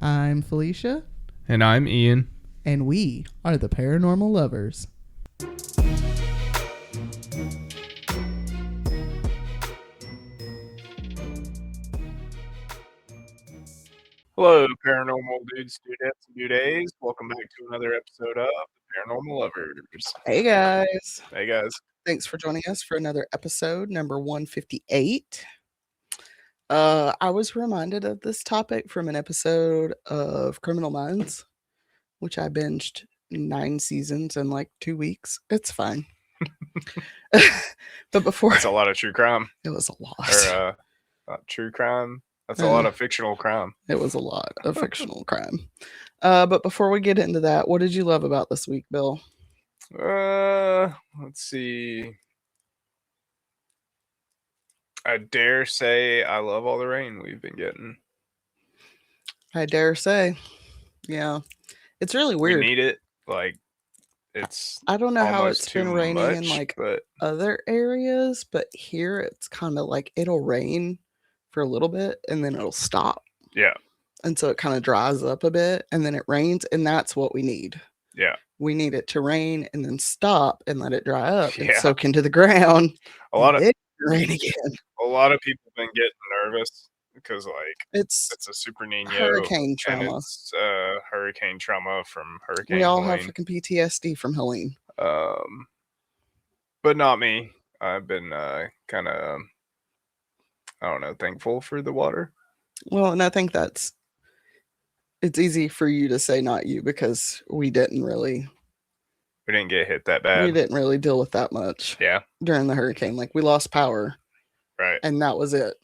I'm Felicia, And I'm Ian. and we are the Paranormal Lovers. Hello, paranormal dudes, dudettes, and dudays. Welcome back to another episode of the Paranormal Lovers. Hey guys. Hey, guys. Thanks for joining us for another episode, number 158. I was reminded of this topic from an episode of Criminal Minds, which I binged 9 seasons in like 2 weeks. It's fine. But before That's a lot of true crime. it was a lot. Or, not true crime. That's a lot of fictional crime. It was a lot of fictional crime. But before we get into that, what did you love about this week, Bill? Let's see. I dare say I love all the rain we've been getting. I dare say. Yeah. It's really weird. We need it. Like, it's I don't know how almost it's too been raining in much, like but other areas, but here it's kind of like it'll rain for a little bit and then it'll stop. yeah, And so it kind of dries up a bit and then it rains, and that's what we need. yeah. We need it to rain and then stop and let it dry up and Yeah. soak into the ground. A lot of and then rain again. people have been getting nervous because, like, It's it's a Super Nino hurricane and trauma. it's hurricane trauma from Hurricane We all have Helene. fucking PTSD from Helene. But not me. I've been kind of, I don't know, thankful for the water. Well, and I think it's easy for you to say not you, because we didn't really get hit that bad. we didn't really deal with that much Yeah, during the hurricane. Like, we lost power right. and that was it,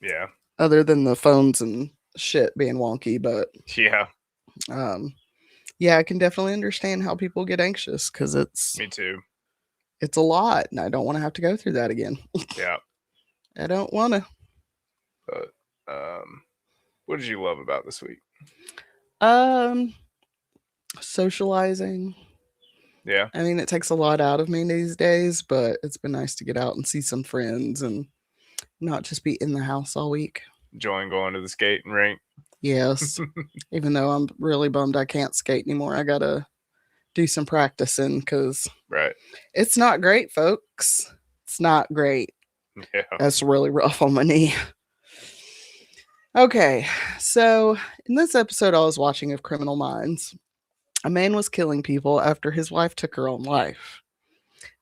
Yeah, other than the phones and shit being wonky. But yeah. yeah, I can definitely understand how people get anxious, because Me too. it's a lot and I don't want to have to go through that again. Yeah. I don't want to. But what did you love about this week? Socializing. Yeah. I mean, it takes a lot out of me these days, but it's been nice to get out and see some friends and not just be in the house all week. Enjoying going to the skating rink. Yes. Even though I'm really bummed I can't skate anymore. I gotta do some practicing, because Right. it's not great, folks. It's not great. Yeah. That's really rough on my knee. Okay, so in this episode I was watching of Criminal Minds, a man was killing people after his wife took her own life.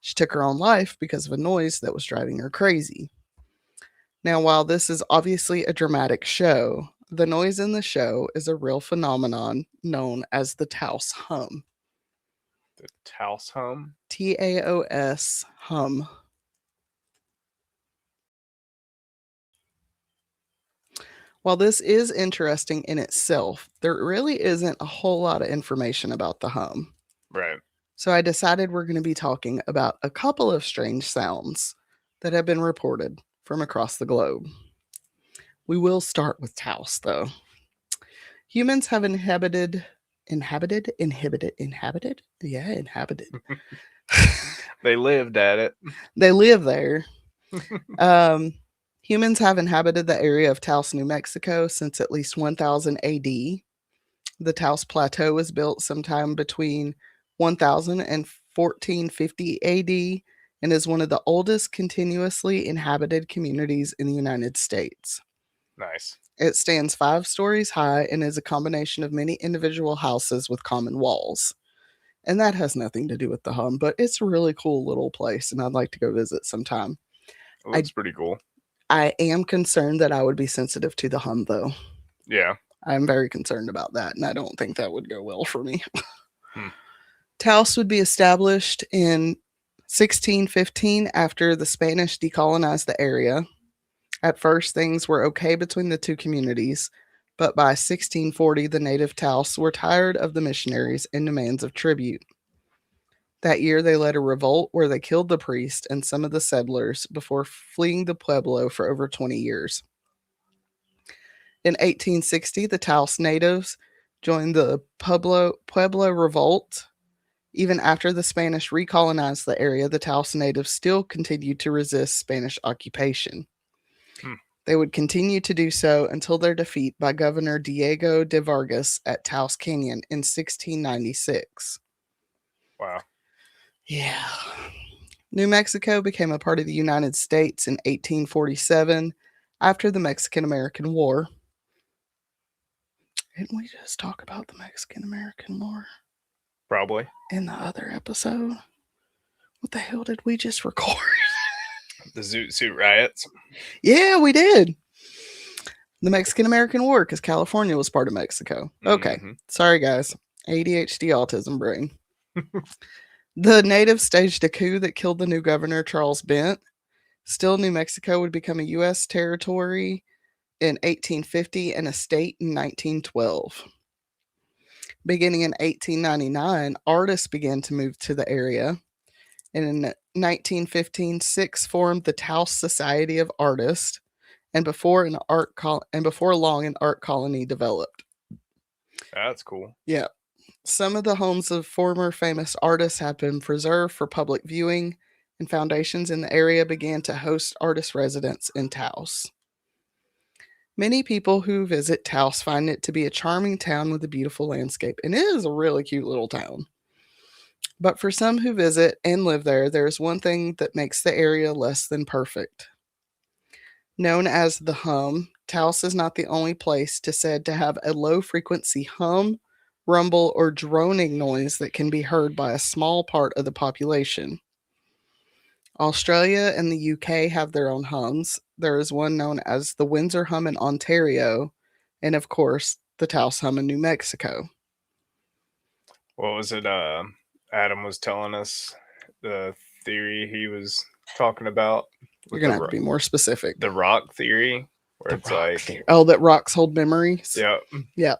She took her own life because of a noise that was driving her crazy. Now, while this is obviously a dramatic show, the noise in the show is a real phenomenon known as the Taos Hum. The Taos Hum? Taos Hum. While this is interesting in itself, there really isn't a whole lot of information about the hum. Right. So I decided we're going to be talking about a couple of strange sounds that have been reported from across the globe. We will start with Taos, though. Humans have inhabited. Yeah, inhabited. They lived at it. They live there. Humans have inhabited the area of Taos, New Mexico since at least 1000 AD. The Taos Plateau was built sometime between 1000 and 1450 AD and is one of the oldest continuously inhabited communities in the United States. Nice. It stands 5 stories high and is a combination of many individual houses with common walls. And that has nothing to do with the hum, but it's a really cool little place, and I'd like to go visit sometime. It looks pretty cool. I am concerned that I would be sensitive to the hum, though. Yeah. I'm very concerned about that, and I don't think that would go well for me. Taos would be established in 1615 after the Spanish decolonized the area. At first, things were okay between the two communities, but by 1640, the native Taos were tired of the missionaries and demands of tribute. That year, they led a revolt where they killed the priest and some of the settlers before fleeing the Pueblo for over 20 years. In 1860, the Taos natives joined the Pueblo revolt. Even after the Spanish recolonized the area, the Taos natives still continued to resist Spanish occupation. They would continue to do so until their defeat by Governor Diego de Vargas at Taos Canyon in 1696. Wow. Yeah. New Mexico became a part of the United States in 1847 after the Mexican American War. Didn't we just talk about the Mexican American War Probably. in the other episode? What the hell did we just record? The Zoot Suit Riots. Yeah, we did. The Mexican American War, because California was part of Mexico. Okay. Mhm. Sorry, guys. ADHD autism brain. The natives staged a coup that killed the new governor, Charles Bent. Still, New Mexico would become a U.S. territory in 1850 and a state in 1912. Beginning in 1899, artists began to move to the area. And in 1915, six formed the Taos Society of Artists, and before long, an art colony developed. That's cool. Yeah. Some of the homes of former famous artists have been preserved for public viewing, and foundations in the area began to host artist residents in Taos. Many people who visit Taos find it to be a charming town with a beautiful landscape, and it is a really cute little town. But for some who visit and live there, there is one thing that makes the area less than perfect. Known as the hum, Taos is not the only place said to have a low frequency hum, rumble, or droning noise that can be heard by a small part of the population. Australia and the UK have their own hums. There is one known as the Windsor Hum in Ontario, and of course, the Taos Hum in New Mexico. What was it? Adam was telling us the theory he was talking about. You're going to have to be more specific. The rock theory, where it's like, that rocks hold memories? Yeah.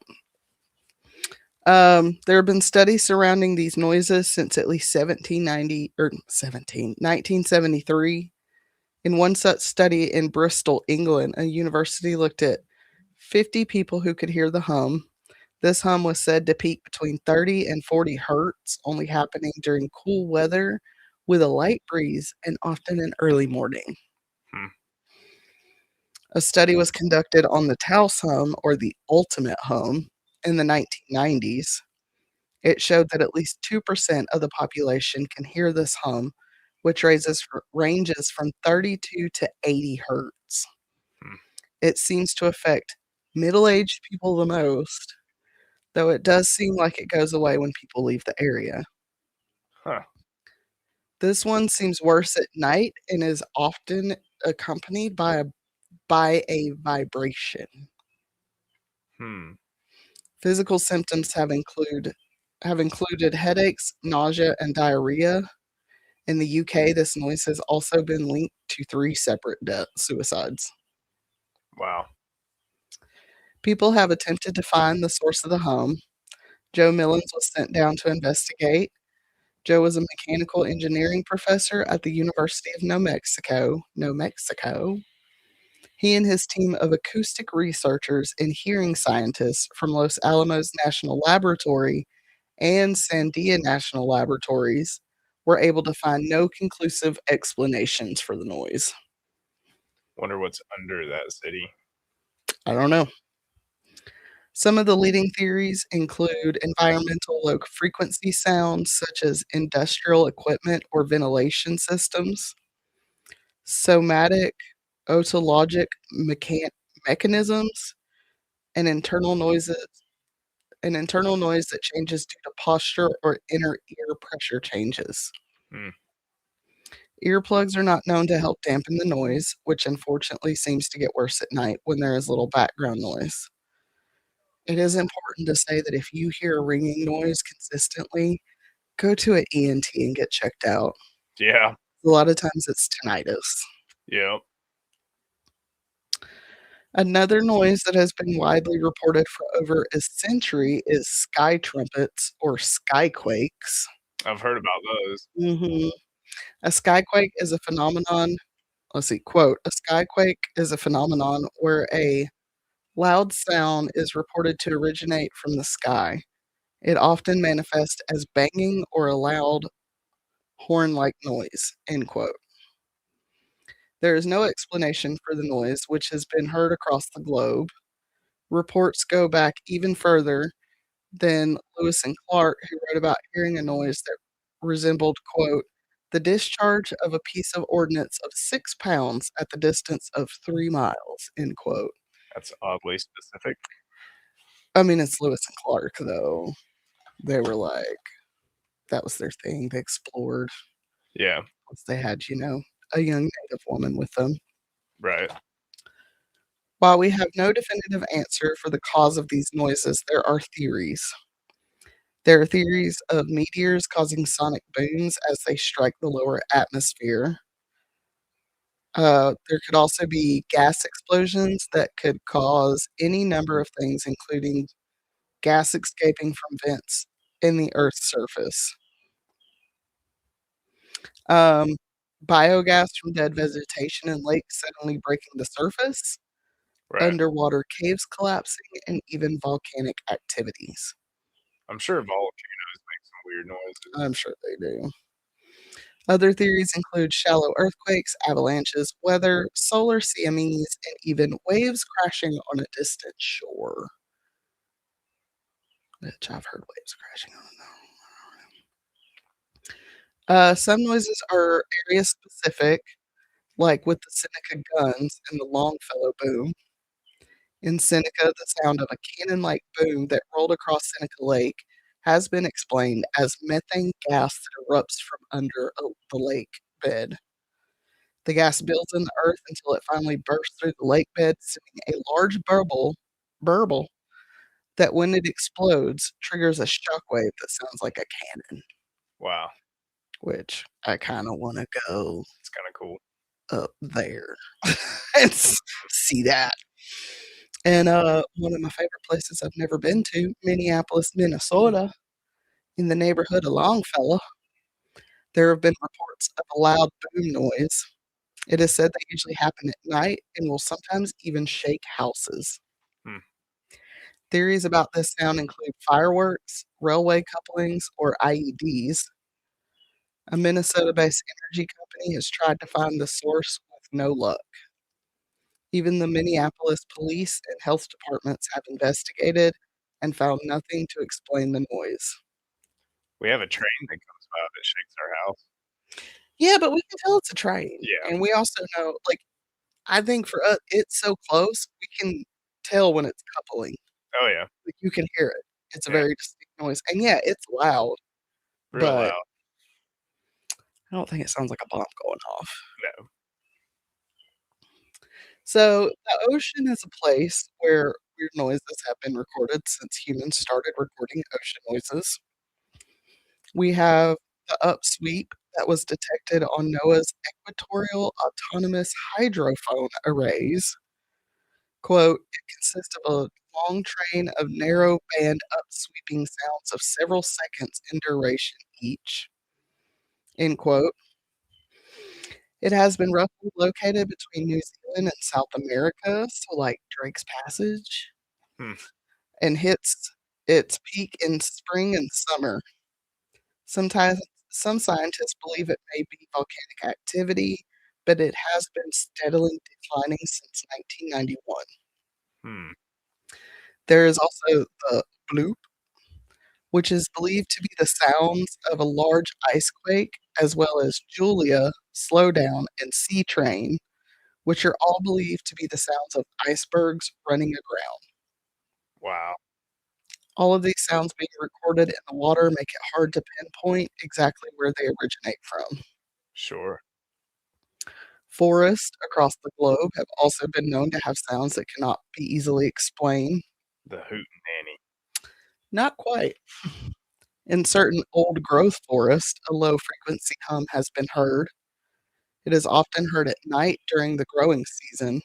There have been studies surrounding these noises since at least 1973. In one such study in Bristol, England, a university looked at 50 people who could hear the hum. This hum was said to peak between 30 and 40 hertz, only happening during cool weather with a light breeze and often in early morning. A study was conducted on the Taos hum, or the ultimate hum, in the 1990s. It showed that at least 2% of the population can hear this hum, which ranges from 32 to 80 hertz. It seems to affect middle-aged people the most, though it does seem like it goes away when people leave the area. This one seems worse at night and is often accompanied by a vibration. Physical symptoms have included headaches, nausea, and diarrhea. In the UK, this noise has also been linked to 3 separate suicides. Wow. People have attempted to find the source of the hum. Joe Millens was sent down to investigate. Joe was a mechanical engineering professor at the University of New Mexico. He and his team of acoustic researchers and hearing scientists from Los Alamos National Laboratory and Sandia National Laboratories were able to find no conclusive explanations for the noise. Wonder what's under that city. I don't know. Some of the leading theories include environmental low frequency sounds such as industrial equipment or ventilation systems, somatic otologic mechanisms, and internal noise that changes due to posture or inner ear pressure changes. Earplugs are not known to help dampen the noise, which unfortunately seems to get worse at night when there is little background noise. It is important to say that if you hear a ringing noise consistently, go to an ENT and get checked out. Yeah. A lot of times it's tinnitus. Yep. Another noise that has been widely reported for over a century is sky trumpets or skyquakes. I've heard about those. A skyquake is a phenomenon. Quote, a skyquake is a phenomenon where a loud sound is reported to originate from the sky. It often manifests as banging or a loud horn-like noise, end quote. There is no explanation for the noise, which has been heard across the globe. Reports go back even further than Lewis and Clark, who wrote about hearing a noise that resembled, quote, the discharge of a piece of ordnance of 6 pounds at the distance of 3 miles, end quote. That's oddly specific. I mean, it's Lewis and Clark, though. They were like, that was their thing. They explored. Yeah. Once they had, a young native woman with them. Right. While we have no definitive answer for the cause of these noises, there are theories. There are theories of meteors causing sonic booms as they strike the lower atmosphere. There could also be gas explosions that could cause any number of things, including gas escaping from vents in the Earth's surface. Um, Biogas from dead vegetation in lakes suddenly breaking the surface, Right. underwater caves collapsing, and even volcanic activities. I'm sure volcanoes make some weird noises. I'm sure they do. Other theories include shallow earthquakes, avalanches, weather, solar CMEs, and even waves crashing on a distant shore. Which I've heard waves crashing on. Some noises are area specific, like with the Seneca guns and the Longfellow boom. In Seneca, the sound of a cannon like boom that rolled across Seneca Lake has been explained as methane gas that erupts from under the lake bed. The gas builds in the earth until it finally bursts through the lake bed, sending a large burble that, when it explodes, triggers a shockwave that sounds like a cannon. Wow. Which I kind of want to go It's kind of cool. up there and see that. And one of my favorite places I've never been to, Minneapolis, Minnesota, in the neighborhood of Longfellow, there have been reports of a loud boom noise. It is said they usually happen at night and will sometimes even shake houses. Hmm. Theories about this sound include fireworks, railway couplings, or IEDs. A Minnesota-based energy company has tried to find the source with no luck. Even the Minneapolis police and health departments have investigated and found nothing to explain the noise. We have a train that comes by that shakes our house. Yeah, but we can tell it's a train. Yeah. And we also know, like, I think for us, it's so close, we can tell when it's coupling. Oh, yeah. Like, you can hear it. It's a Yeah. very distinct noise. And yeah, it's loud, Real but loud. I don't think it sounds like a bomb going off. No. So, the ocean is a place where weird noises have been recorded since humans started recording ocean noises. We have the upsweep that was detected on NOAA's equatorial autonomous hydrophone arrays. Quote, it consists of a long train of narrow band upsweeping sounds of several seconds in duration each. End quote. It has been roughly located between New Zealand and South America, so like Drake's Passage, Hmm. and hits its peak in spring and summer. Sometimes some scientists believe it may be volcanic activity, but it has been steadily declining since 1991. Hmm. There is also the bloop, which is believed to be the sounds of a large ice quake, as well as Julia, Slowdown, and Sea Train, which are all believed to be the sounds of icebergs running aground. Wow. All of these sounds being recorded in the water make it hard to pinpoint exactly where they originate from. Sure. Forests across the globe have also been known to have sounds that cannot be easily explained. The hootenanny. Not quite. In certain old growth forests, a low frequency hum has been heard. It is often heard at night during the growing season.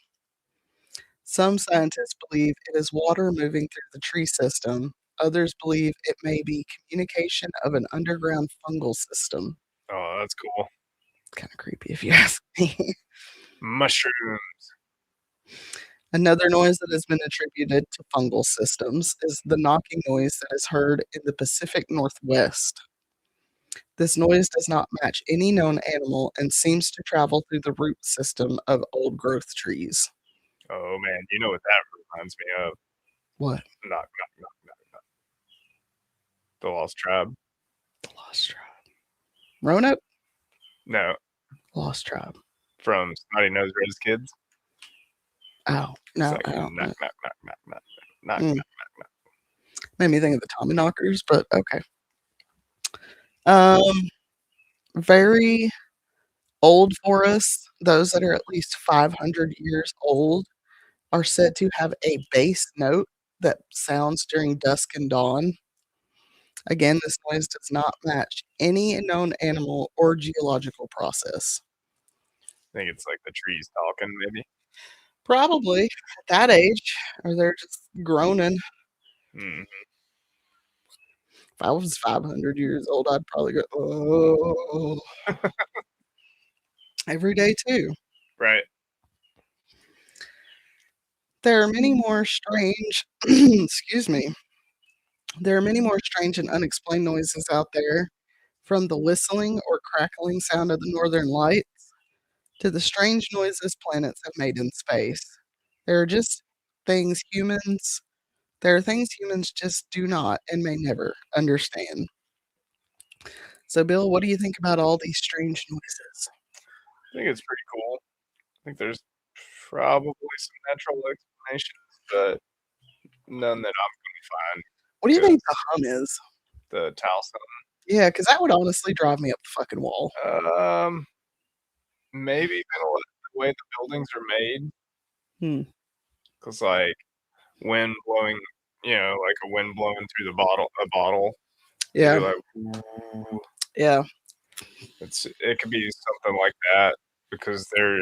Some scientists believe it is water moving through the tree system. Others believe it may be communication of an underground fungal system. Oh, that's cool. Kind of creepy if you ask me. Mushrooms. Another noise that has been attributed to fungal systems is the knocking noise that is heard in the Pacific Northwest. This noise does not match any known animal and seems to travel through the root system of old growth trees. Oh man, you know what that reminds me of? What? Knock, knock, knock, knock, knock. The Lost Tribe. The Lost Tribe. Roanoke? No, Lost Tribe. from Snotty Nose Red's Kids. Oh, It's no, like I don't know. knock, knock, knock, knock, knock, knock, Mm. knock, knock, knock. Made me think of the Tommy Knockers, but okay. Very old forests, those that are at least 500 years old, are said to have a bass note that sounds during dusk and dawn. Again, this noise does not match any known animal or geological process. I think it's like the trees talking, maybe. Probably at that age, or they're just groaning. Mm. If I was 500 years old, I'd probably go, oh, every day too. Right. There are many more strange, excuse me, there are many more strange and unexplained noises out there, from the whistling or crackling sound of the northern lights to the strange noises planets have made in space. There are just things humans, there are things humans just do not and may never understand. So, Bill, what do you think about all these strange noises? I think it's pretty cool. I think there's probably some natural explanations, but none that I'm going to find. What do you think the Because hum is? the Taos Yeah, because that would honestly drive me up the fucking wall. Hum, maybe the way the buildings are made, Hmm. because like wind blowing, like a wind blowing through a bottle, Yeah, you're like, ooh. yeah. It could be something like that because there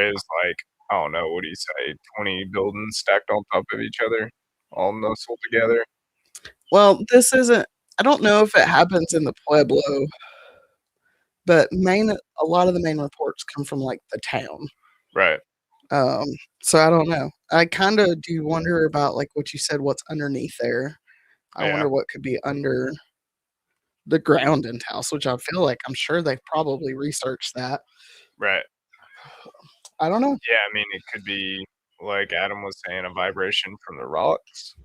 is like, I don't know, what do you say, 20 buildings stacked on top of each other, all nestled together. Well, this isn't. I don't know if it happens in the Pueblo, but a lot of the main reports come from like the town. Right. Um, so I don't know. I kind of do wonder about like what you said. What's underneath there? I Yeah. wonder what could be under the ground in Taos, which I feel like I'm sure they've probably researched that. Right. I don't know. Yeah, I mean, it could be like Adam was saying, a vibration from the rocks.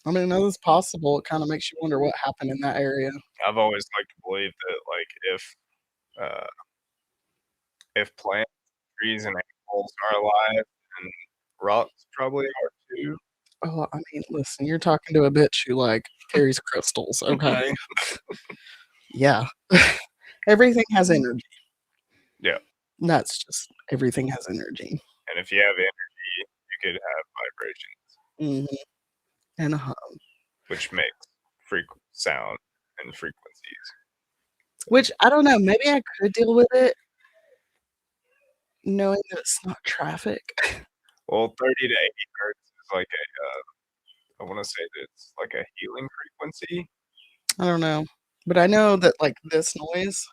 I mean, that is possible. It kind of makes you wonder what happened in that area. I've always liked to believe that, like, if plants, trees, and animals are alive, and rocks probably are too. Oh, I mean, listen, you're talking to a bitch who like carries crystals. Okay, yeah. Everything has energy. Yeah, That's just everything has energy. and if you have energy, you could have vibrations, Hmm. And which makes sound and frequencies. which I don't know. Maybe I could deal with it knowing that it's not traffic. Well, 30 to 80 hertz is like I want to say that it's like a healing frequency. I don't know, but I know that like this noise,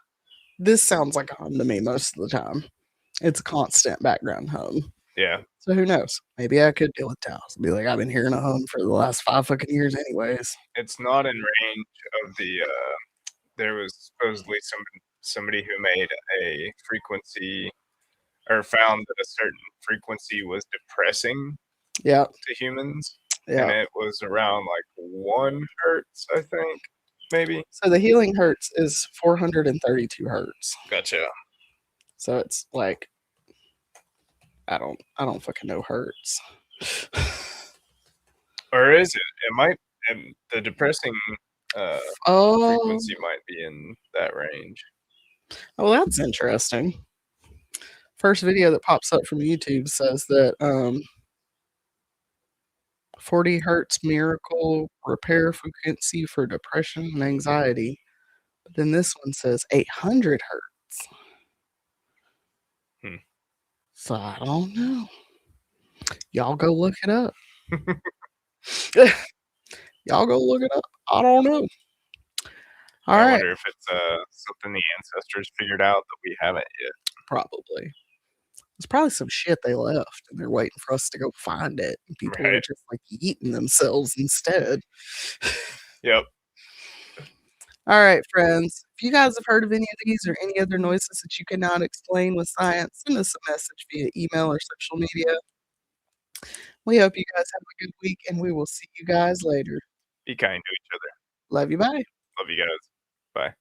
this sounds like a hum to me most of the time. It's a constant background hum. Yeah, So who knows? Maybe I could deal with Taos. Be like, I've been hearing a hum for the last 5 fucking years, anyways. it's not in range of the. There was supposedly somebody who made a frequency or found that a certain frequency was depressing Yeah, to humans, and yeah. it was around like 1 hertz, I think, maybe. So the healing hertz is 432 hertz. Gotcha. So it's like I don't fucking know hertz. Or is it? It might. And the depressing Oh, frequency might be in that range. oh, that's interesting. First video that pops up from YouTube says that 40 hertz miracle repair frequency for depression and anxiety. But then this one says 800 hertz. Hmm. So I don't know. Y'all go look it up. Y'all go look it up. I don't know. All I right, wonder if it's something the ancestors figured out that we haven't yet. probably. It's probably some shit they left and they're waiting for us to go find it. And people are Right. just like eating themselves instead. Yep. All right, friends. If you guys have heard of any of these or any other noises that you cannot explain with science, send us a message via email or social media. We hope you guys have a good week, and we will see you guys later. Be kind to each other. Love you. Bye. Love you guys. Bye.